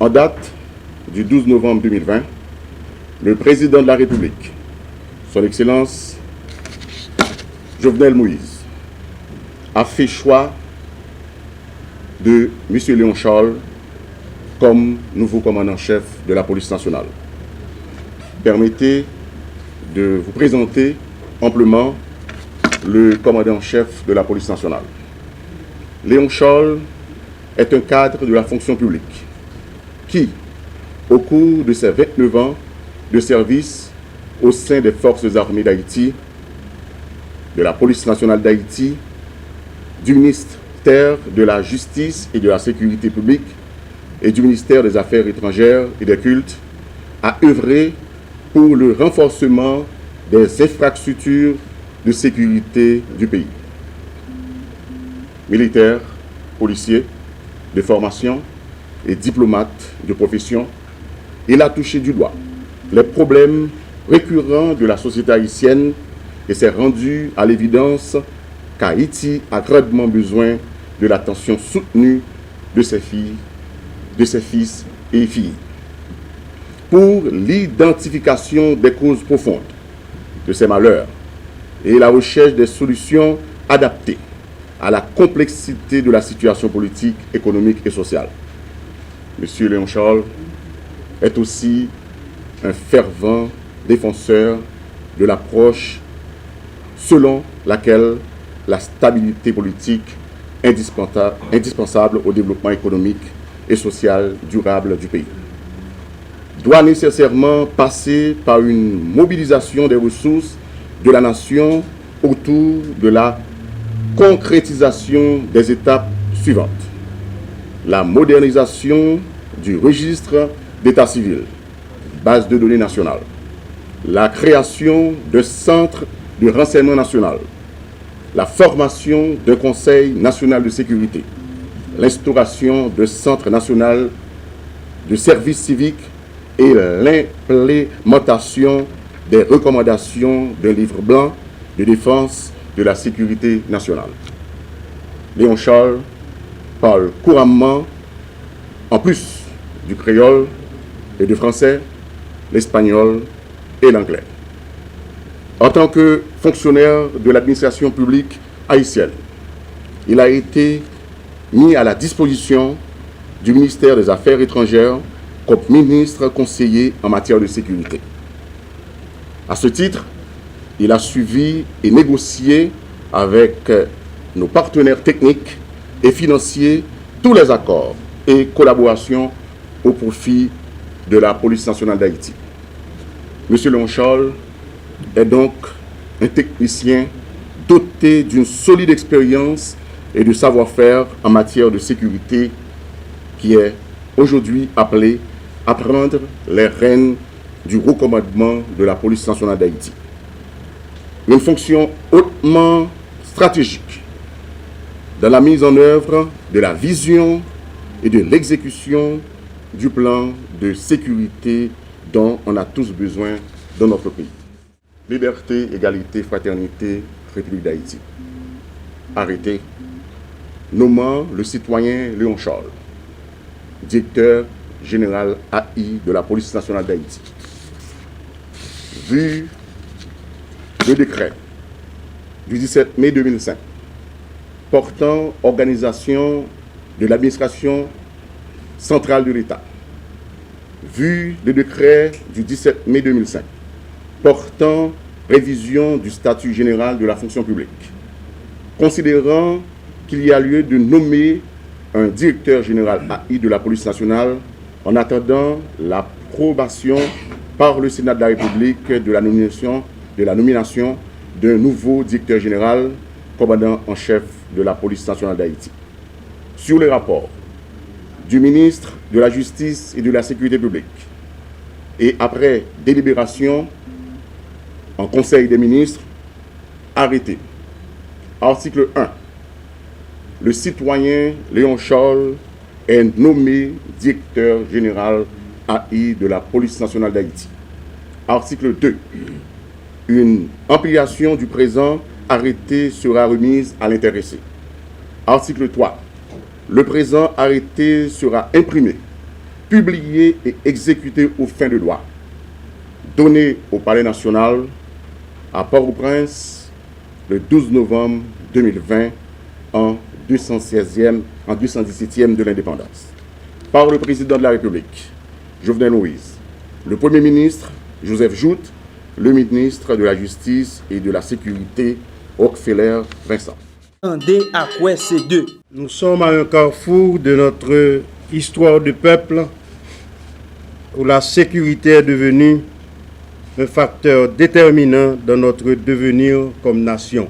En date du 12 novembre 2020, le président de la République, son Excellence Jovenel Moïse, a fait choix de M. Léon Charles comme nouveau commandant-chef de la police nationale. Permettez de vous présenter amplement le commandant-chef de la police nationale. Léon Charles est un cadre de la fonction publique qui, au cours de ses 29 ans de service au sein des forces armées d'Haïti, de la police nationale d'Haïti, du ministère de la Justice et de la Sécurité publique et du ministère des Affaires étrangères et des cultes, a œuvré pour le renforcement des infrastructures de sécurité du pays. Militaire, policier de formation et diplomate de profession, il a touché du doigt les problèmes récurrents de la société haïtienne et s'est rendu à l'évidence qu'Haïti a grandement besoin de l'attention soutenue de ses filles, de ses fils et filles, pour l'identification des causes profondes de ces malheurs et la recherche des solutions adaptées à la complexité de la situation politique, économique et sociale. M. Léon Charles est aussi un fervent défenseur de l'approche selon laquelle la stabilité politique est indispensable au développement économique et social durable du pays doit nécessairement passer par une mobilisation des ressources de la nation autour de la concrétisation des étapes suivantes. La modernisation du registre d'état civil, base de données nationale, la création de centres de renseignement national, la formation d'un Conseil national de sécurité, l'instauration de centres nationaux de services civiques et l'implémentation des recommandations d'un livre blanc de défense de la sécurité nationale. Léon Charles parle couramment, en plus du créole et du français, l'espagnol et l'anglais. En tant que fonctionnaire de l'administration publique haïtienne, il a été mis à la disposition du ministère des Affaires étrangères comme ministre conseiller en matière de sécurité. À ce titre, il a suivi et négocié avec nos partenaires techniques et financiers tous les accords et collaborations au profit de la police nationale d'Haïti. M. Léon Charles est donc un technicien doté d'une solide expérience et de savoir-faire en matière de sécurité qui est aujourd'hui appelé à prendre les rênes du haut commandement de la police nationale d'Haïti. Une fonction hautement stratégique dans la mise en œuvre de la vision et de l'exécution du plan de sécurité dont on a tous besoin dans notre pays. Liberté, égalité, fraternité, République d'Haïti. Arrêté, nommant le citoyen Léon Charles, directeur général AI de la police nationale d'Haïti. Vu le décret du 17 mai 2005 portant organisation de l'administration centrale de l'État, vu le décret du 17 mai 2005 portant révision du statut général de la fonction publique, considérant qu'il y a lieu de nommer un directeur général AI de la police nationale en attendant l'approbation par le Sénat de la République de la nomination d'un nouveau directeur général, commandant en chef de la police nationale d'Haïti. Sur le rapport du ministre de la Justice et de la Sécurité publique, et après délibération en Conseil des ministres, arrêté. Article 1. Le citoyen Léon Charles est nommé directeur général AI de la police nationale d'Haïti. Article 2. Une ampliation du présent arrêté sera remise à l'intéressé. Article 3. Le présent arrêté sera imprimé, publié et exécuté aux fins de loi, donné au Palais national à Port-au-Prince le 12 novembre 2020 en 217e de l'indépendance, par le président de la République, Jovenel Moïse, le Premier ministre, Joseph Joute, le ministre de la Justice et de la Sécurité, Rockefeller Vincent. Nous sommes à un carrefour de notre histoire de peuple où la sécurité est devenue un facteur déterminant dans notre devenir comme nation.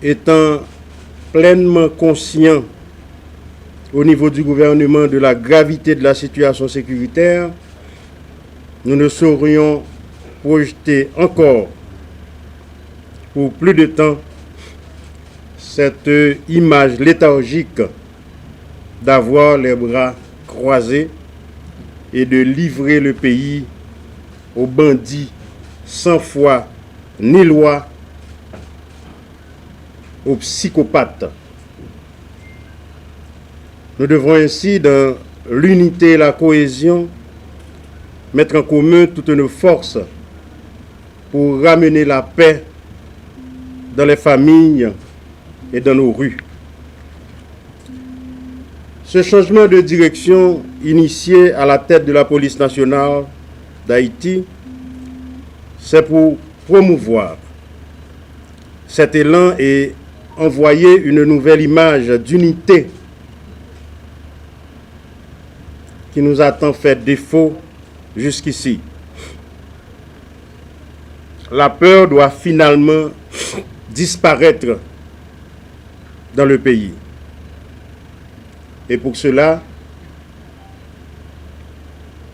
Étant pleinement conscient au niveau du gouvernement de la gravité de la situation sécuritaire, nous ne saurions projeter encore pour plus de temps cette image léthargique d'avoir les bras croisés et de livrer le pays aux bandits sans foi ni loi, aux psychopathes. Nous devrons ainsi, dans l'unité et la cohésion, mettre en commun toutes nos forces pour ramener la paix dans les familles et dans nos rues. Ce changement de direction initié à la tête de la police nationale d'Haïti, c'est pour promouvoir cet élan et envoyer une nouvelle image d'unité qui nous a tant fait défaut jusqu'ici. La peur doit finalement disparaître dans le pays. Et pour cela,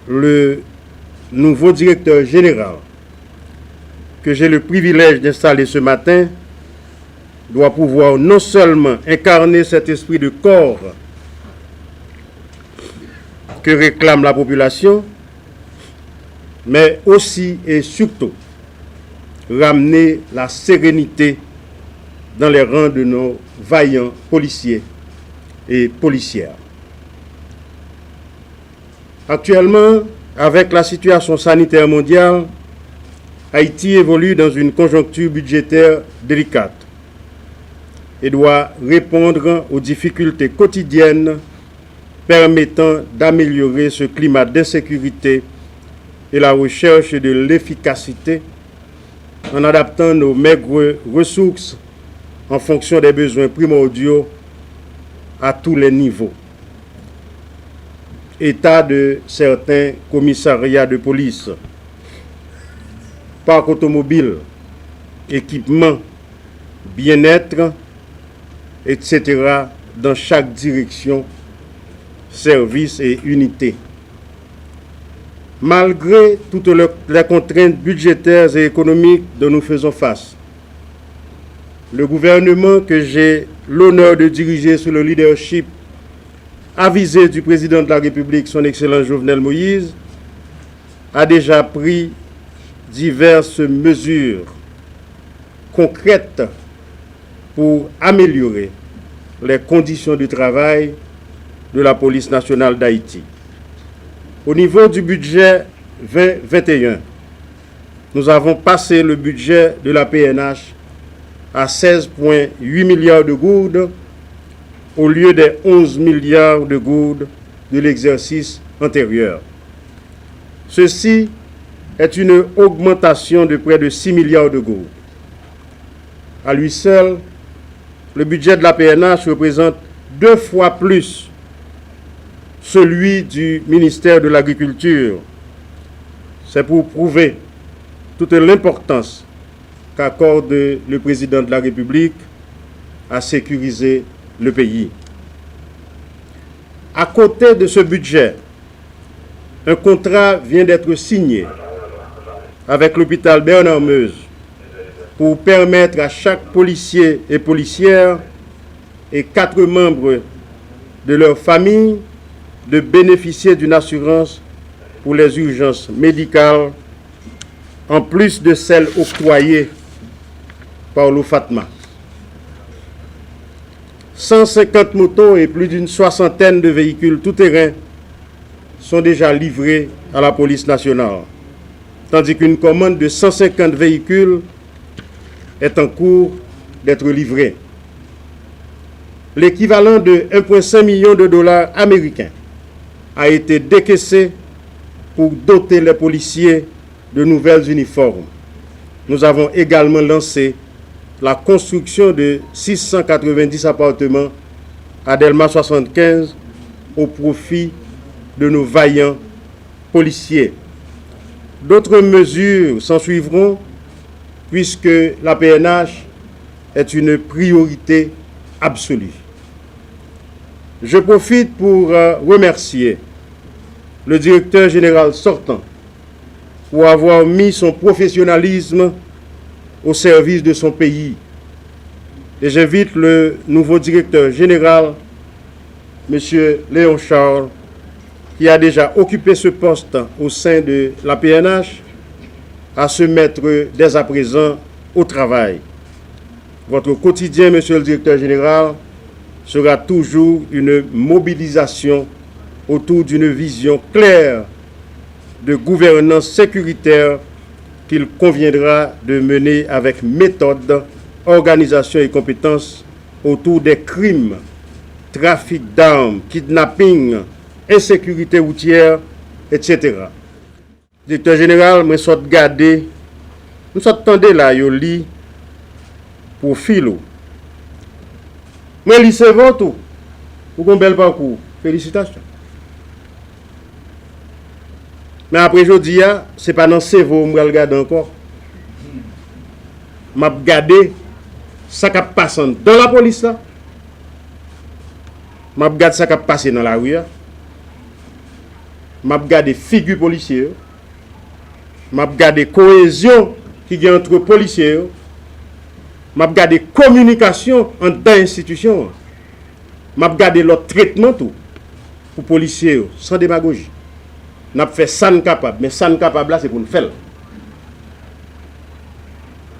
le nouveau directeur général que j'ai le privilège d'installer ce matin doit pouvoir non seulement incarner cet esprit de corps que réclame la population, mais aussi et surtout ramener la sérénité dans les rangs de nos vaillants policiers et policières. Actuellement, avec la situation sanitaire mondiale, Haïti évolue dans une conjoncture budgétaire délicate et doit répondre aux difficultés quotidiennes permettant d'améliorer ce climat d'insécurité et la recherche de l'efficacité en adaptant nos maigres ressources en fonction des besoins primordiaux à tous les niveaux. État de certains commissariats de police, parc automobile, équipement, bien-être, etc. dans chaque direction, service et unité. Malgré toutes les contraintes budgétaires et économiques dont nous faisons face, le gouvernement que j'ai l'honneur de diriger sous le leadership avisé du président de la République, son Excellence Jovenel Moïse, a déjà pris diverses mesures concrètes pour améliorer les conditions de travail de la police nationale d'Haïti. Au niveau du budget 2021, nous avons passé le budget de la PNH à 16,8 milliards de gourdes au lieu des 11 milliards de gourdes de l'exercice antérieur. Ceci est une augmentation de près de 6 milliards de gourdes. À lui seul, le budget de la PNH représente 2 fois plus celui du ministère de l'Agriculture. C'est pour prouver toute l'importance qu'accorde le président de la République à sécuriser le pays. À côté de ce budget, un contrat vient d'être signé avec l'hôpital Bernard-Meuse pour permettre à chaque policier et policière et 4 membres de leur famille de bénéficier d'une assurance pour les urgences médicales en plus de celles octroyées par l'OFATMA. 150 motos et plus d'une soixantaine de véhicules tout-terrain sont déjà livrés à la police nationale, tandis qu'une commande de 150 véhicules est en cours d'être livrée. L'équivalent de 1,5 million de dollars américains a été décaissé pour doter les policiers de nouvelles uniformes. Nous avons également lancé la construction de 690 appartements à Delma 75 au profit de nos vaillants policiers. D'autres mesures s'en suivront puisque la PNH est une priorité absolue. Je profite pour remercier le directeur général sortant pour avoir mis son professionnalisme au service de son pays. Et j'invite le nouveau directeur général, M. Léon Charles, qui a déjà occupé ce poste au sein de la PNH, à se mettre dès à présent au travail. Votre quotidien, Monsieur le directeur général, sera toujours une mobilisation autour d'une vision claire de gouvernance sécuritaire qu'il conviendra de mener avec méthode, organisation et compétence autour des crimes, trafic d'armes, kidnapping, insécurité routière, etc. Directeur général, je suis gardé, nous sommes tendés là, yo li pour filo. Mais lycée tout, pour un bel parcours. Félicitations. Mais après aujourd'hui, ce n'est pas dans le cerveau que je regarde encore. Je regarde ce qui passe dans la police. Je regarde ce qui passe dans la rue. Je regarde les figures policières. Je regarde la cohésion qui y a entre les policiers. Je regarde la communication entre les institutions. Je regarde le traitement tout pour les policiers sans démagogie. Nous avons fait ça capable, mais ça capable là, c'est pour nous faire.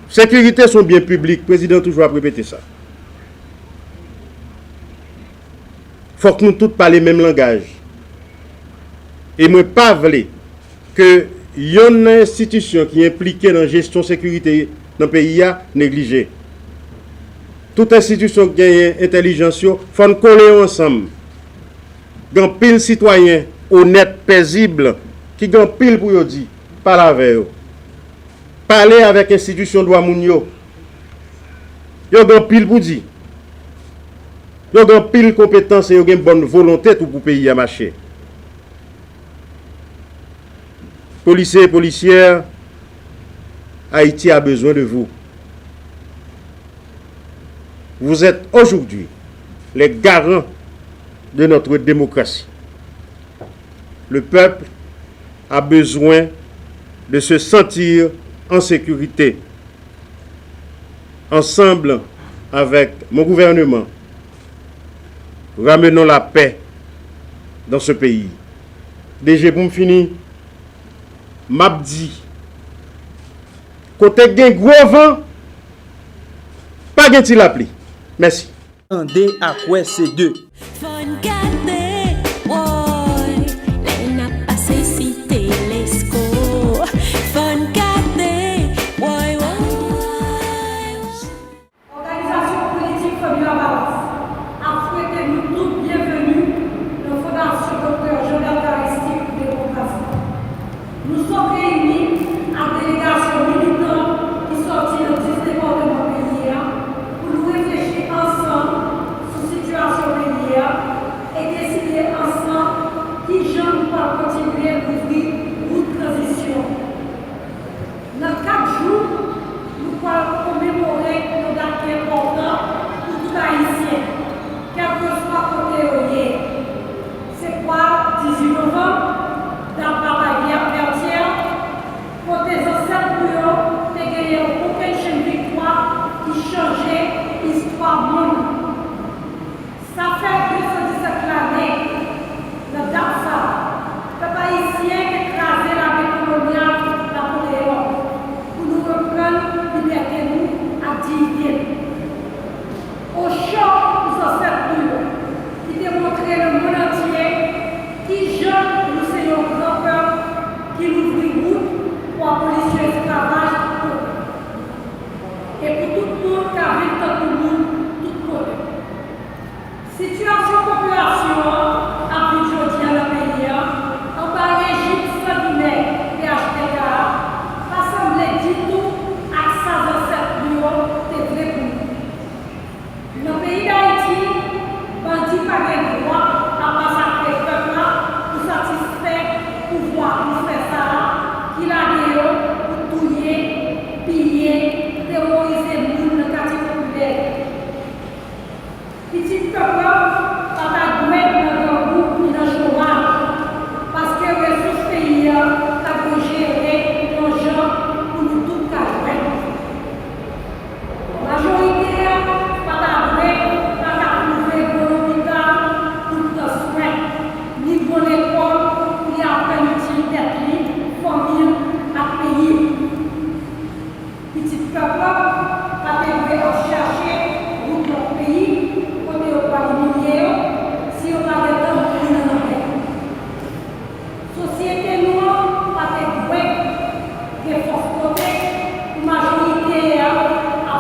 Sécurité sont biens publics, le président toujours répété ça. Il faut que nous tous parlions le même langage. Et moi, pas voulais que une institution qui est impliquée dans la gestion de la sécurité dans le pays a négligé. Toute institution qui a une intelligence, il faut nous coller ensemble. Il y a pile citoyen honnête, paisible, qui ont pile pour yo dire, parler avec eux. Parler avec l'institution de Ouamounio. Yo ont pile pour dire. Yo ont pile compétence et yo une bonne volonté pour le pays à marcher. Policiers et policières, Haïti a besoin de vous. Vous êtes aujourd'hui les garants de notre démocratie. Le peuple a besoin de se sentir en sécurité. Ensemble avec mon gouvernement, ramenons la paix dans ce pays. Déjà pour me finir, m'abdi, côté gen gros vent, pas gen ti la pli. Merci. Andé à quoi c'est deux. Situation population a plus aujourd'hui dans le pays, en bas régime sanguinaire PHTK, pas semblé du tout à ça de cette union de vrai pour nous. Dans le pays d'Haïti, bandit pas de droit à massacrer le peuple pour satisfaire le pouvoir pour faire ça, qu'il a des pour touiller, piller, terroriser le monde dans le quartier populaire. Petit peuple, pas ta douette dans un groupe ni dans le chômage, parce que les ressources pays ont géré l'argent pour nous tout cacher. La majorité, pas ta douette, pas ta trouver bon hôpital pour te soin, ni bonne école pour y apprendre l'utilité, famille à pays. Petit peuple, pas ta douette chercher pour notre pays. Si on a le temps pour nous dans la société noire a des droits de force côté, la majorité a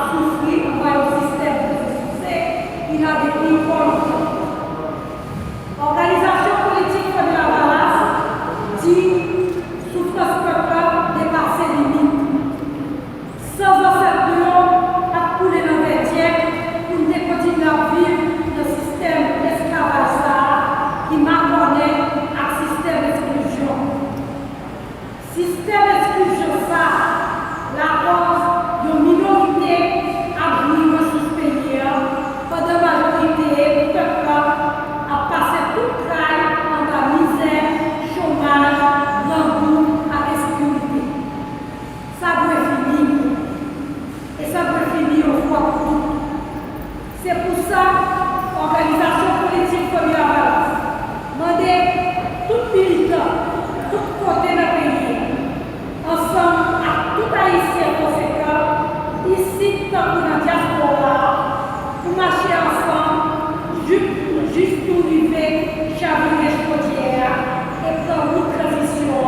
souffert au système de succès, il a des prix politiques. Organisation politique de la balance dit souffrance peuple dépasser les limites. Sans enseignement, à couler dans les vestiaires pour nous continuer à vivre le système d'esclavage qui m'accordait à système d'exclusion. Système d'exclusion ça, la cause de minorité à vivre sous pays, pendant la majorité, peuple a passé tout travail en la misère, chômage, rembourg à insécurité. Ça doit finir. Et ça doit finir une fois pour toutes. C'est pour ça l'organisation politique comme la balance demandait tout militant, tout côté dans le pays, ensemble à tout haïtien conséquent, ici dans la diaspora, pour marcher ensemble, juste pour arriver, chavirer chaudière et prendre une transition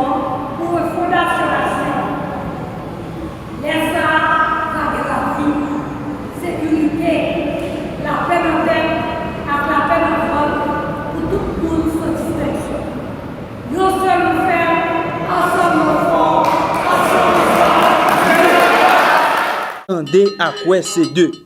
pour une fondation nationale. Les arts avec la vie, sécurité, la paix en tête, avec la paix en vol, pour tout le monde sans distinction. Nous sommes faire ensemble fort, ensemble fort. Andé à quoi c'est deux.